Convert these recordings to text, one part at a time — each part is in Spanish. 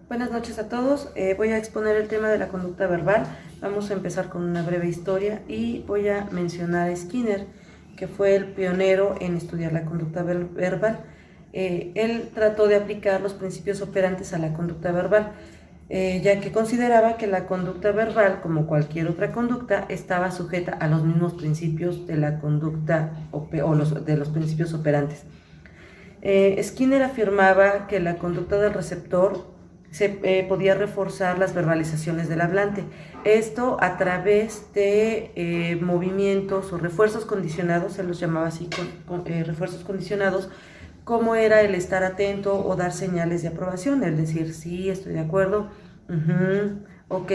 Buenas noches a todos. Voy a exponer el tema de la conducta verbal. Vamos a empezar con una breve historia y voy a mencionar a Skinner, que fue el pionero en estudiar la conducta verbal. Él trató de aplicar los principios operantes a la conducta verbal, ya que consideraba que la conducta verbal, como cualquier otra conducta, estaba sujeta a los mismos principios de la conducta de los principios operantes. Skinner afirmaba que la conducta del receptor podía reforzar las verbalizaciones del hablante. Esto a través de movimientos o refuerzos condicionados, él los llamaba así, refuerzos condicionados, como era el estar atento o dar señales de aprobación, es decir, sí, estoy de acuerdo, ok,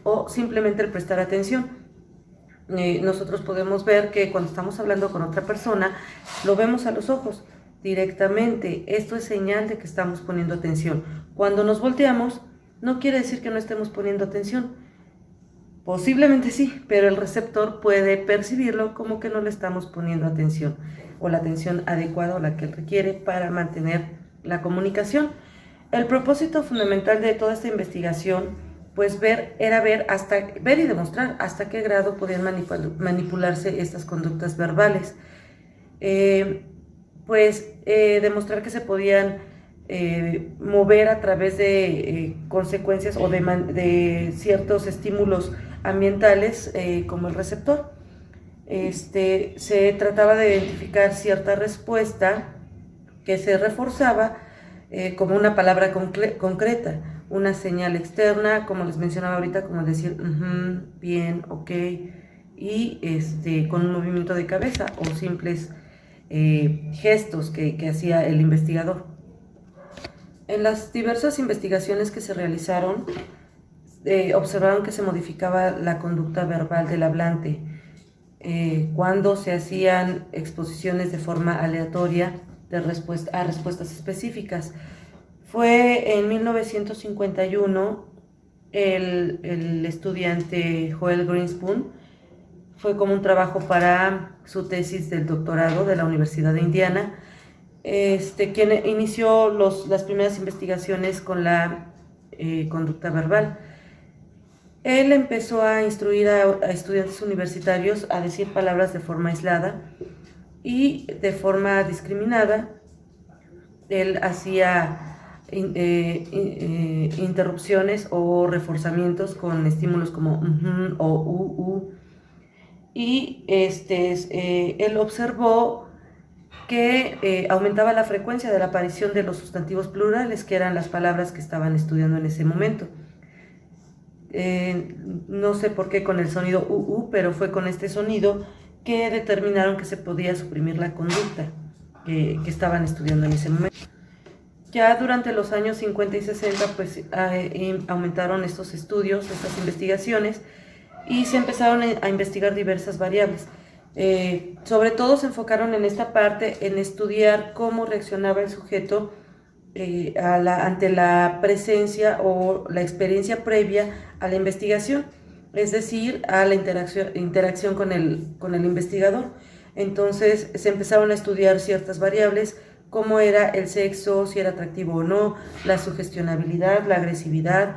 o simplemente el prestar atención. Nosotros podemos ver que cuando estamos hablando con otra persona, lo vemos a los ojos directamente. Esto es señal de que estamos poniendo atención. Cuando nos volteamos, no quiere decir que no estemos poniendo atención. Posiblemente sí, pero el receptor puede percibirlo como que no le estamos poniendo atención, o la atención adecuada o la que él requiere para mantener la comunicación. El propósito fundamental de toda esta investigación, pues era ver y demostrar hasta qué grado podían manipularse estas conductas verbales. Demostrar que se podían mover a través de consecuencias o de ciertos estímulos ambientales como el receptor. Se trataba de identificar cierta respuesta que se reforzaba como una palabra concreta, una señal externa, como les mencionaba ahorita, como decir bien, ok, y con un movimiento de cabeza o simples gestos que hacía el investigador. En las diversas investigaciones que se realizaron, observaron que se modificaba la conducta verbal del hablante cuando se hacían exposiciones de forma aleatoria a respuestas específicas. Fue en 1951 el estudiante Joel Greenspoon, fue como un trabajo para su tesis del doctorado de la Universidad de Indiana, quien inició las primeras investigaciones con la conducta verbal. Él empezó a instruir a estudiantes universitarios a decir palabras de forma aislada y de forma discriminada. Él hacía interrupciones o reforzamientos con estímulos como o y él observó que aumentaba la frecuencia de la aparición de los sustantivos plurales, que eran las palabras que estaban estudiando en ese momento. No sé por qué con el sonido pero fue con este sonido que determinaron que se podía suprimir la conducta que estaban estudiando en ese momento. Ya durante los años 50 y 60 pues aumentaron estos estudios, estas investigaciones, y se empezaron a investigar diversas variables. Sobre todo se enfocaron en esta parte, en estudiar cómo reaccionaba el sujeto ante la presencia o la experiencia previa a la investigación, es decir, a la interacción con el investigador. Entonces se empezaron a estudiar ciertas variables, como era el sexo, si era atractivo o no, la sugestionabilidad, la agresividad.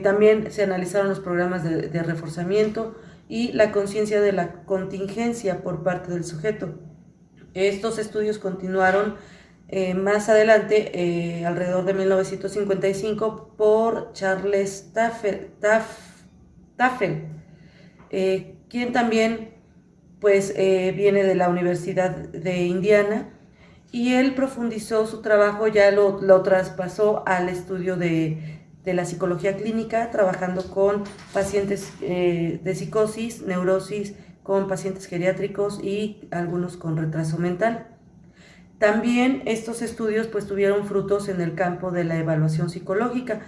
También se analizaron los programas de reforzamiento y la conciencia de la contingencia por parte del sujeto. Estos estudios continuaron más adelante, alrededor de 1955, por Charles Tafel, quien también pues, viene de la Universidad de Indiana, y él profundizó su trabajo, ya lo traspasó al estudio de la psicología clínica, trabajando con pacientes de psicosis, neurosis, con pacientes geriátricos y algunos con retraso mental. También estos estudios pues tuvieron frutos en el campo de la evaluación psicológica.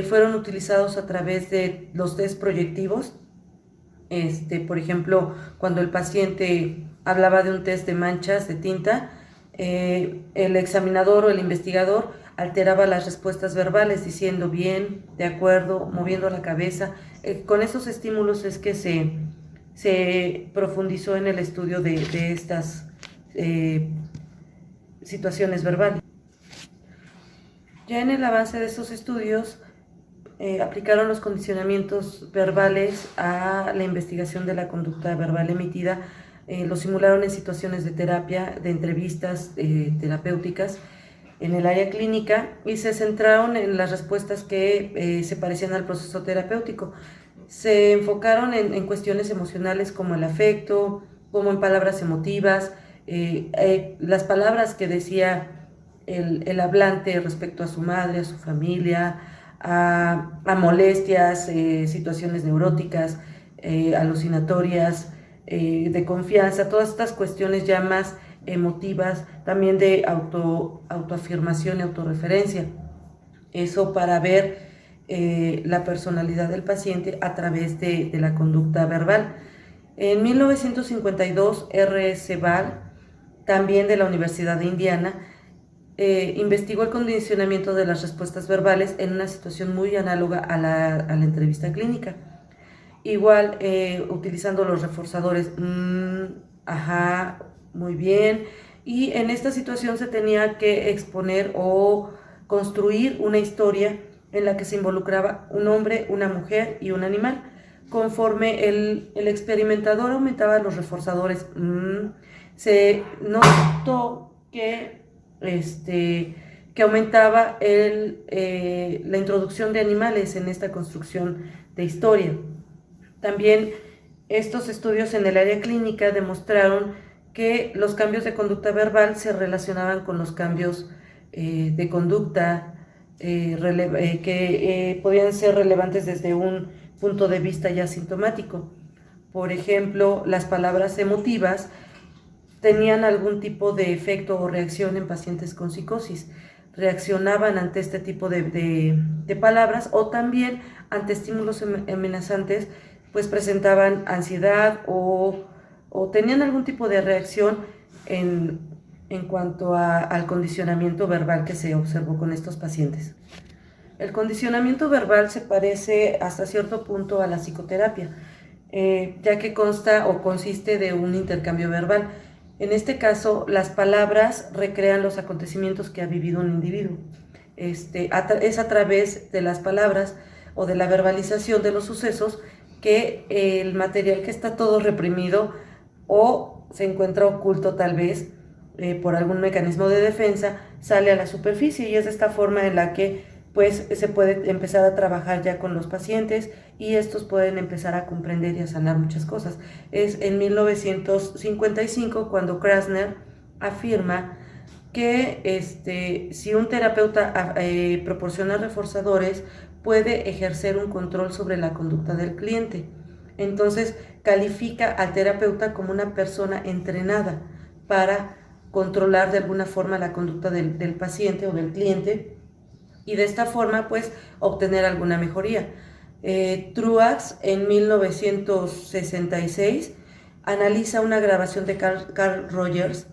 Fueron utilizados a través de los test proyectivos. Por ejemplo, cuando el paciente hablaba de un test de manchas de tinta, el examinador o el investigador alteraba las respuestas verbales diciendo bien, de acuerdo, moviendo la cabeza. Con esos estímulos es que se profundizó en el estudio de estas situaciones verbales. Ya en el avance de estos estudios, aplicaron los condicionamientos verbales a la investigación de la conducta verbal emitida, lo simularon en situaciones de terapia, de entrevistas terapéuticas en el área clínica y se centraron en las respuestas que se parecían al proceso terapéutico. Se enfocaron en cuestiones emocionales como el afecto, como en palabras emotivas, las palabras que decía el hablante respecto a su madre, a su familia, a molestias, situaciones neuróticas, alucinatorias, de confianza, todas estas cuestiones ya más emotivas, también de autoafirmación y autorreferencia. Eso para ver la personalidad del paciente a través de la conducta verbal. En 1952, R.S. Ball, también de la Universidad de Indiana, investigó el condicionamiento de las respuestas verbales en una situación muy análoga a la entrevista clínica. Igual, utilizando los reforzadores, ajá, muy bien. Y en esta situación se tenía que exponer o construir una historia en la que se involucraba un hombre, una mujer y un animal. Conforme el experimentador aumentaba los reforzadores, se notó que aumentaba la introducción de animales en esta construcción de historia. También estos estudios en el área clínica demostraron que los cambios de conducta verbal se relacionaban con los cambios de conducta que podían ser relevantes desde un punto de vista ya sintomático. Por ejemplo, las palabras emotivas tenían algún tipo de efecto o reacción en pacientes con psicosis. Reaccionaban ante este tipo de palabras o también ante estímulos amenazantes, pues presentaban ansiedad o tenían algún tipo de reacción en cuanto al condicionamiento verbal que se observó con estos pacientes. El condicionamiento verbal se parece hasta cierto punto a la psicoterapia, ya que consta o consiste de un intercambio verbal. En este caso, las palabras recrean los acontecimientos que ha vivido un individuo. Es a través de las palabras o de la verbalización de los sucesos que el material que está todo reprimido o se encuentra oculto tal vez por algún mecanismo de defensa sale a la superficie, y es de esta forma en la que pues se puede empezar a trabajar ya con los pacientes y estos pueden empezar a comprender y a sanar muchas cosas. Es en 1955 cuando Krasner afirma que si un terapeuta proporciona reforzadores, puede ejercer un control sobre la conducta del cliente. Entonces califica al terapeuta como una persona entrenada para controlar de alguna forma la conducta del paciente o del cliente, y de esta forma pues obtener alguna mejoría. Truax en 1966 analiza una grabación de Carl Rogers.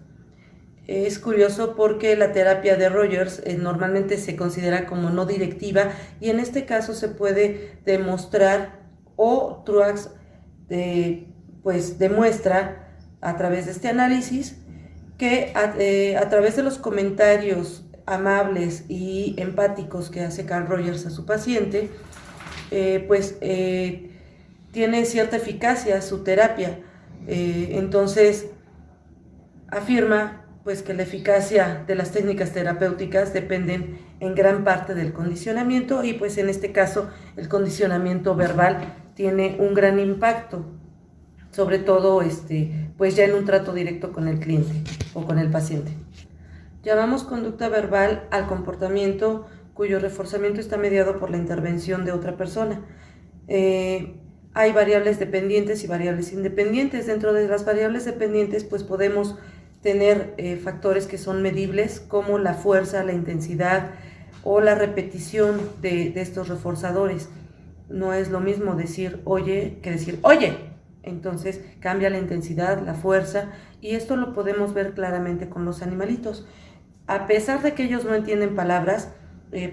Es curioso porque la terapia de Rogers normalmente se considera como no directiva, y en este caso se puede demostrar, o Truax pues demuestra a través de este análisis que a través de los comentarios amables y empáticos que hace Carl Rogers a su paciente, tiene cierta eficacia su terapia. Entonces afirma pues que la eficacia de las técnicas terapéuticas dependen en gran parte del condicionamiento, y pues en este caso el condicionamiento verbal tiene un gran impacto, sobre todo pues ya en un trato directo con el cliente o con el paciente. Llamamos conducta verbal al comportamiento cuyo reforzamiento está mediado por la intervención de otra persona. Hay variables dependientes y variables independientes. Dentro de las variables dependientes pues podemos tener factores que son medibles, como la fuerza, la intensidad o la repetición de estos reforzadores. No es lo mismo decir oye que decir oye. Entonces cambia la intensidad, la fuerza, y esto lo podemos ver claramente con los animalitos. A pesar de que ellos no entienden palabras,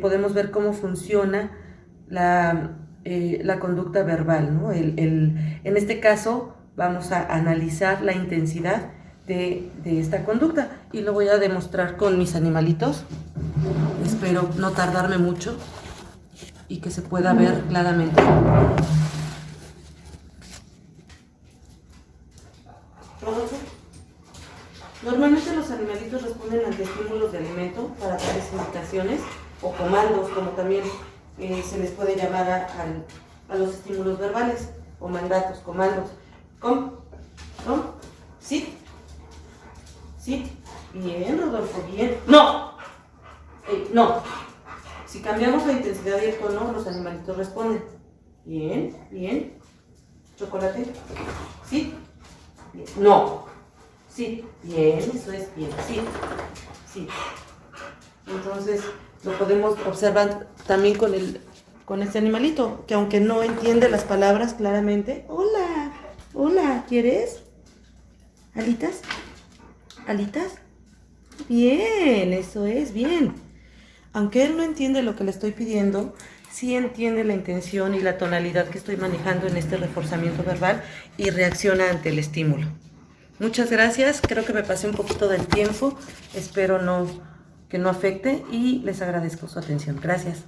podemos ver cómo funciona la conducta verbal, ¿no? En este caso vamos a analizar la intensidad de esta conducta, y lo voy a demostrar con mis animalitos. Espero no tardarme mucho y que se pueda ver claramente. ¿Rodolfo? Normalmente los animalitos responden ante estímulos de alimento para darles indicaciones o comandos, como también se les puede llamar a los estímulos verbales o mandatos, comandos. Com, sit, sit. Bien, Rodolfo, bien. ¡No! No. Si cambiamos la intensidad y el tono, los animalitos responden. Bien, bien. Chocolate. Sí. Bien. No. Sí. Bien, eso es bien. Sí. Sí. Entonces, lo podemos observar también con este animalito, que aunque no entiende las palabras claramente. Hola. Hola, ¿quieres? ¿Alitas? ¿Alitas? Bien, eso es, bien. Aunque él no entiende lo que le estoy pidiendo, sí entiende la intención y la tonalidad que estoy manejando en este reforzamiento verbal y reacciona ante el estímulo. Muchas gracias, creo que me pasé un poquito del tiempo, espero que no afecte y les agradezco su atención. Gracias.